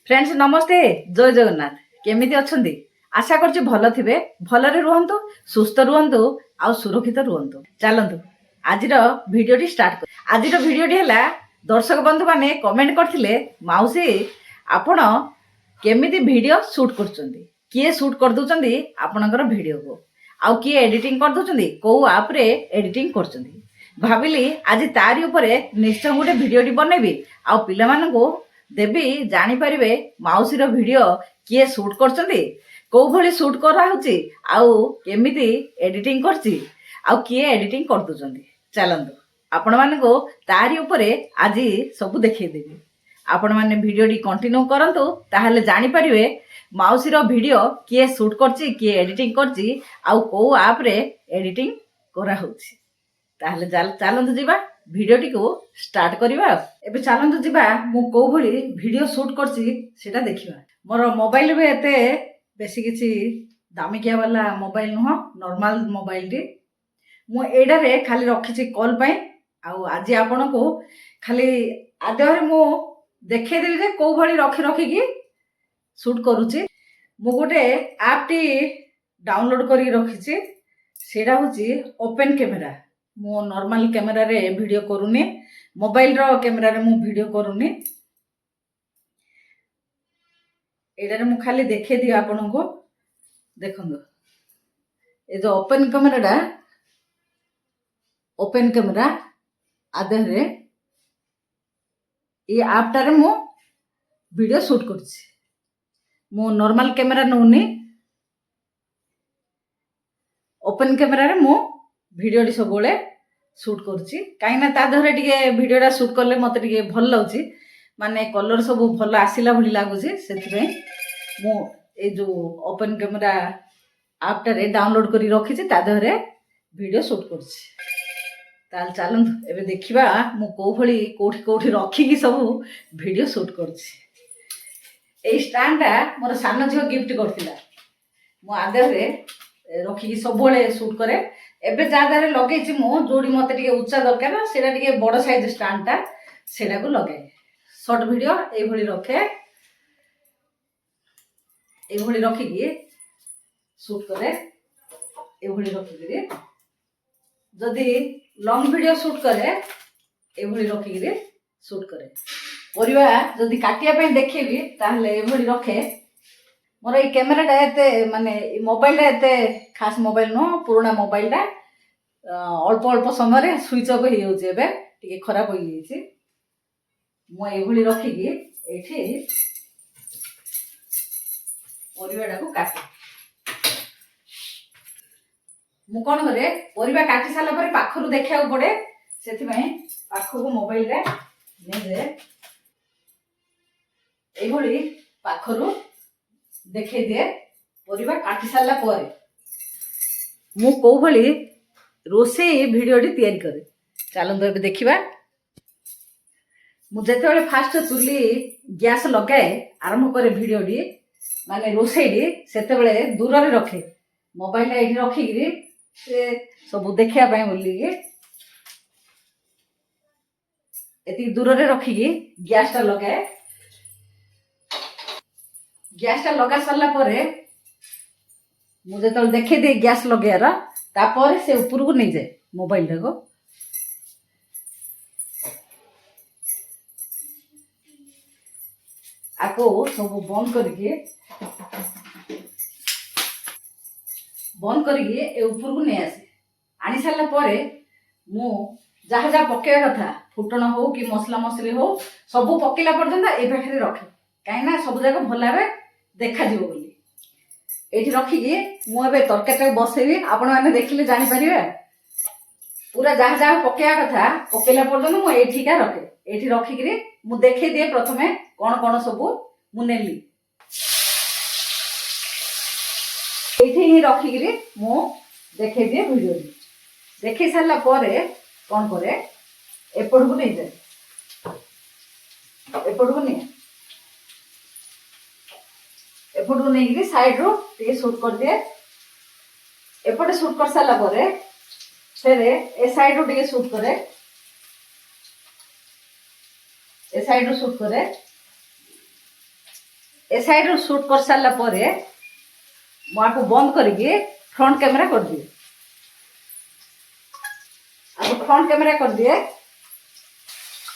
Friends नमस्ते जय जगन्नाथ केमिति अछंती आशा करछि भल थिबे भलरे रुहंतु सुस्थ रुहंतु आ सुरक्षित रुहंतु। चलंतु आजिर भिडियोटी स्टार्ट कर। आजिर भिडियोटी हला दर्शक बंधु माने कमेंट करथिले माउसी आपण केमिति वीडियो शूट करछंती किए शूट कर दोचंती आपनकर वीडियो को आउ किए एडिटिंग कर दोचंती को ऐप रे एडिटिंग करछंती भाबिली आज तारी ऊपर निश्चय गोटे भिडियोटी बनेबी आउ पिला मानकू देवी जानीपारे माउसीर वीडियो किए शूट करछंती को भली शूट करा होची आउ केमिति एडिटिंग करची आउ किए एडिटिंग कर दोचंती। चलंतु आपण मानकू तारी ऊपर आज सब देखै देबी आपण माने वीडियोटी कंटिन्यू करंतु ताहले जानि परिबे माउसीर वीडियो किए शूट करची किए एडिटिंग करची आउ को ऐप रे एडिटिंग करा होची। ताहले चलंतु जीवा भिडियोटी को स्टार्ट करिबा। एबे चलंतु जीवा मु को भली वीडियो शूट करची सेटा देखिबा। मोर मोबाइल बे एते बेसी किछि दामिकिया वाला मोबाइल नुह नॉर्मल मोबाइल टी मु एडा रे खाली रखिछि कॉल पय आउ आज आपन को खाली आदेहरे मु देखे देबी जे को भली रखी की शूट करूची। मु गोटे ऐप टी डाउनलोड करी रखिछि सेडा होची ओपन कैमरा। मो नॉर्मल कैमरा रे वीडियो करूनी मोबाइल रो कैमरा रे मु वीडियो करूनी एडा रे मु खाली देखे दियो आपन को देखंदो ए जो ओपन कैमरा आदे रे ये ऐप टारे मु वीडियो शूट करछि। मु नॉर्मल कैमरा नउनी ओपन कैमरा रे मु भिडियोटी सब बोले शूट करछि काई ना ता धरे टिके भिडियोटा शूट करले मते टिके भल लागछि माने कलर सब भल आसिला भली लागुछि सेति मु ए जो ओपन कैमरा ऐप टा रे डाउनलोड करी रखिछि ता धरे वीडियो शूट करछि। ताल चलंतु एबे देखिबा मु को भली कोठी कोठी रखी की सब वीडियो शूट करछि। ए स्टैंड टा मोर सानो झियो गिफ्ट करथिला मु आदर रे रखी की सब बोले शूट करे एबे जादारे लगे मु जोड़ी मत उच्चा दरकार सेटा टिके बड़ साइज स्टैंड टा सेटा को लगे शॉर्ट वीडियो ए भली रखे ए भली रखी की शूट करे ए भली रखी की जदी लॉन्ग वीडियो शूट करे ए भली रखी की शूट करे परिवा जदी काटिया पे देखेबी ताहले ए भली रखे। मोर ये कैमराटा एते माने मोबाइल एते खास मोबाइल नो पुराना मोबाइल टा अल्प अल्प समय रे स्विच ऑफ हो जाउछे एबे टिके खराब हो जाइछे मु ए भली रखी की एठी परिवाटा को काटे मु कोन करे परिवा काटी साला पर पाखरु देखिया पड़े सेति में पाखरु मोबाइल रे ने जे ए भली पाखरु देखे दिए परिवा काटी सारा पर मु को भली रोसे भिडियोटी तैयारी करे। चलंतु एबे देखिबा मु जते बेले फास्ट चुली गैस लगाए आरंभ करे भिडियोटी माने रोसेडी सेते बेले दूर रे रखे मोबाइल एठी रखी गिरी से सब देखिया पय बोली के एती दूर रे रखी की गैस टा लगाए गैस टा लगा सरला परे मु जते देखे दे गैस लगार तापर से ऊपर को नहीं जाए मोबाइल को आको सब बंद करके ए ऊपर को नहीं आसे आनी सारला परे मु जहाँ जहाँ पकेवा कथा फुटण हो कि मसला मसली हो सब पकेला पर्यंत ए पाखे रखे कहीं ना सब जगह भल भाव देखा जीवो बोली एठी रखी की मु एबे तरकारी बसेबी आपण माने देखिले जानि परिबे पूरा जहाँ जहाँ पकेया कथा पकेला पर्यंत मु एठी का रखे एठी रखी की मु देखे दिए प्रथमे कोन कोन सब मु नेली एठी ही रखी की मु देखे दिए वीडियो देखि सारला परे कोन करे एपड़ को नहीं जाए एपड़ को नहीं एपट को नहीं साइड रो टे शूट कर दिए एपटे शूट कर सारा परे फिर ए साइड रो टे शूट करे ए साइड रो शूट करे ए साइड शूट कर सारा पर मुझे बंद करके फ्रंट कैमेरा कर दिए। अब फ्रंट कैमेरा कर दिए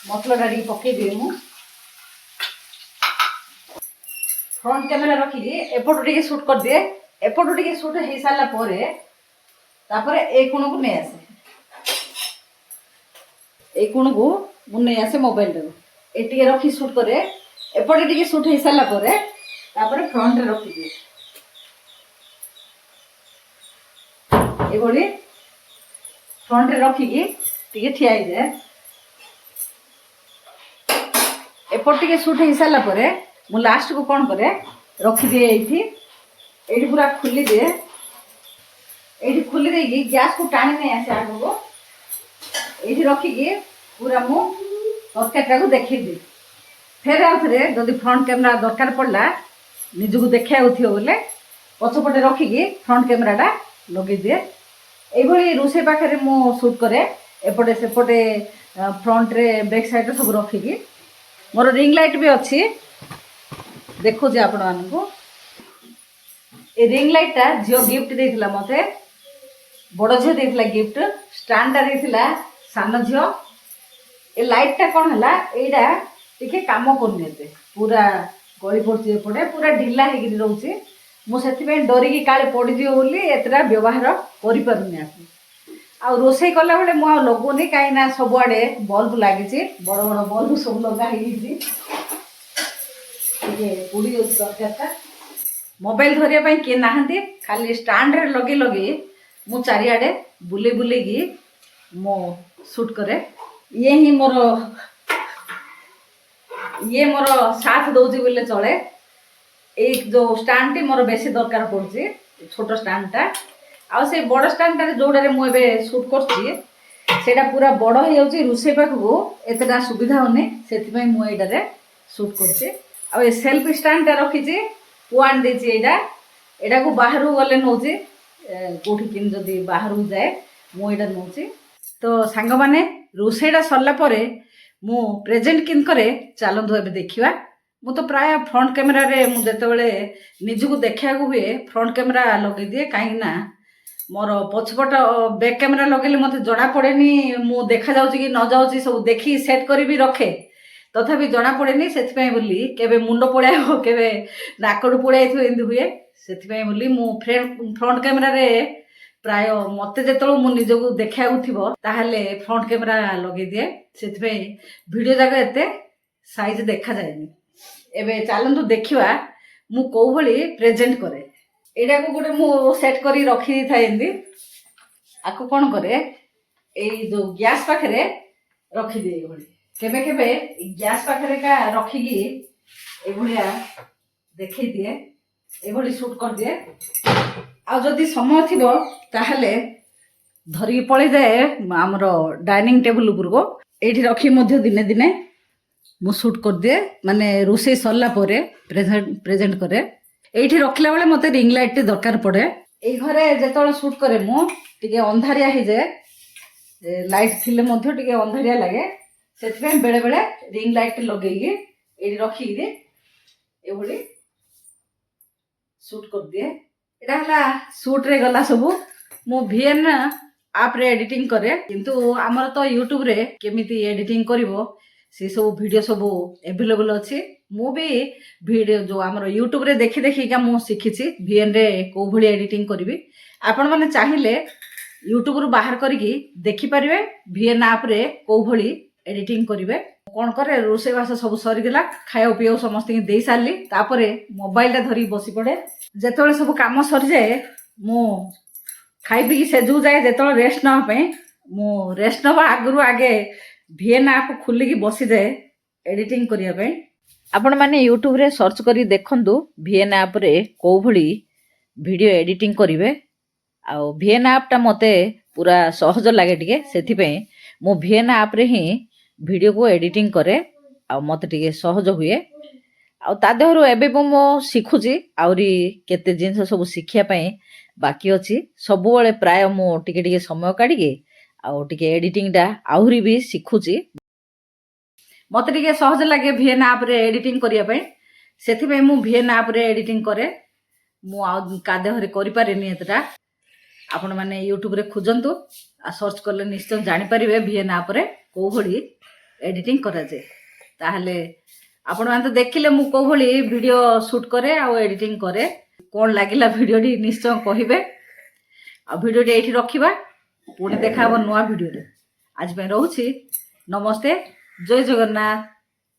मसला टी पकई दिए मु फ्रंट कैमेरा रखिकी एपटू टे शूट कर दिए। एपटू टे शूट हो सारा पर ए कोण को नहीं आसे ए कोण को मुझे नहीं आसे मोबाइल टे रखी शूट करे एपटे टे शूट हो सारा पर फ्रंट रे रखी दिए ये फ्रंट रे रखिकी टे ठिया जाए। एपट टे शूट हो सारा पर मु लास्ट को कौन करे रखिदिए ये पूरा खोली दिए ये खोली देगी गैस को टाणी नहीं आसे आग को ये रखिकी पूरा मु तरकारीटा को देखी फेर आउे जदि फ्रंट कैमेरा दरकार पड़ला निजक देखा बोले पछपटे रखिकी फ्रंट कैमेराटा लगे दिए। ये रोषे पाखे मु शूट करे एपटे सेपटे फ्रंट रे बैक साइड सब रखिकी मोर रिंग लाइट भी अच्छी देखो आपण मानू ए रिंग लाइटा झील गिफ्ट देला मते बड़ झील देला गिफ्ट स्टैंडा देला सान झील ए लाइटा कौन है एटा टिके काम करनी पूरा गली पड़े एपटे पूरा ढिला हो रोचे मुझे डरिकी काले पड़जी बोली एतटा व्यवहार कर रोसे कला बेले मुझे लगुनि कहीं सबुआड़े बल्ब लगी बड़ बड़ बल्ब सब लगे उड़ी तरकारीटा मोबाइल धरने किए ना खाली स्टैंड रे लगे लगे मु चारिआडे बुले बुले मो शूट करे ये मोर साथ दौची बोले चले एक जो स्टैंड टी मोर बेसी दरकार पड़े छोट स्टैंडटा आ से बड़ स्टैंडटा जोड़े मुझे शूट कर पूरा बड़ हो जाऊँगी रोषे पाखक एतटा सुविधा होनी से मुझे शूट कर सेल्फ स्टैंडटा रखी पुआन देची एटा को बाहर गले नौची कौटी कि जदि बाहर जाए मुझे नौची तो सांग माने रोषेटा सरला पर मु प्रेजेंट किन करे चलतु ए देखा मु तो प्राय फ्रंट कैमेरा रे मु जेतेबेले निजको देखा हुए फ्रंट कैमेरा लगे दिए कहीं मोर पछपट बैक कैमेरा लगे मत जना पड़े मु देखा जाऊँ कि न जाऊँ सब देखी सेट कर भी रखे तथापि जना पड़े से बोली केबे मुंड पड़ाई केबे नाकड़ पड़ाई एमती हुए से बोली मु फ्रंट कैमेरा रे प्राय मत जो निजक देखा ताहले फ्रंट कैमेरा लगे दिए से वीडियो जाक एते साइज देखा जाए। एबे चलतु देखा मु कौ भली प्रेजेंट करे एटा को गोटे मु सेट करी रखी था एमती आपको कौन करे ये जो गैस पाखे रखी दिए ये केबे केबे गैस पाखे का रखिकी एभलिया देखई दिए एभली शूट कर दिए आ जदि समय थी ताहले धरिकी पड़े जाए आमर डाइनिंग टेबल उपरको ये रखी दिने दिने मु शूट कर दिए माने रोषे सरला पर प्रेजेंट करे ये रखला बेले मत रिंग लाइट दरकार पड़े ये घरे जो शूट करे मुझे अंधारिया हो जाए लाइट थिले टे अंधारिया लगे से बेले बेले रिंग लाइट लगे ये रखिक ये शूट कर दिए यहाँ शूट रे गला सब मु VN आप रे एडिटिंग करे किंतु आमर तो यूट्यूब रे केमिति एडिटिंग करिवो से सब वीडियो सब अवेलेबल अच्छी मु भी वीडियो जो आमर यूट्यूब रे देखी देखिका मु शिखिछि VN रे को भली एडिटिंग करिवि आपण माने चाहिए यूट्यूब रु बाहर करिकी देखि परिवे VN आप रे को भली एडिटिंग करिवे कौन करे रोषे बास सब सरीगला खाया पीओ समस्त दे सारी तापर मोबाइल धरी बसी पड़े जेतोले सब काम सरी जाए मु खाई पी सेजू जाए जो रेस्ट नापी मु रेस्ट नवा आगु आगे VN आप खोलिकी बसी जाए एडिटिंग करने आपण मैंने यूट्यूब रे सर्च करी देखंतु VN आप रे को भली वीडियो एडिटिंग करिवे आ VN आप टा मते पूरा सहज लगे टिके सेथि मु VN आप रे ही वीडियो को एडिटिंग करे आ मते टिके सहज हुए आ ता देहरु एबे मो शिखुची आउरी केते जिंस सब शिखिया पई बाकी अछि सब बेले प्राय मो टिके टिके समय काढिके आ टिके एडिटिंग टा आउरी भी शिखुची मते टिके सहज लगे VN आप रे एडिटिंग करिया पई ସେଥିପାଇଁ ମୁଁ ଭିଏନ୍ ଆପ୍ରେ ଏଡ଼ିଟିଂ କରେ। ମୁଁ ଆଉ କା ଦେହରେ କରିପାରେନି ଏତେଟା। ଆପଣମାନେ ୟୁଟ୍ୟୁବରେ ଖୋଜନ୍ତୁ ଆଉ ସର୍ଚ୍ଚ କଲେ ନିଶ୍ଚୟ ଜାଣିପାରିବେ ଭିଏନ୍ ଆପ୍ରେ କେଉଁ ଭଳି ଏଡ଼ିଟିଂ କରାଯାଏ। ତାହେଲେ ଆପଣମାନେ ତ ଦେଖିଲେ ମୁଁ କେଉଁ ଭଳି ଭିଡ଼ିଓ ସୁଟ୍ କରେ ଆଉ ଏଡ଼ିଟିଂ କରେ। କ'ଣ ଲାଗିଲା ଭିଡ଼ିଓଟି ନିଶ୍ଚୟ କହିବେ। ଆଉ ଭିଡ଼ିଓଟି ଏଇଠି ରଖିବା, ପୁଣି ଦେଖା ହେବ ନୂଆ ଭିଡ଼ିଓରେ। ଆଜି ପାଇଁ ରହୁଛି, ନମସ୍ତେ, ଜୟ ଜଗନ୍ନାଥ।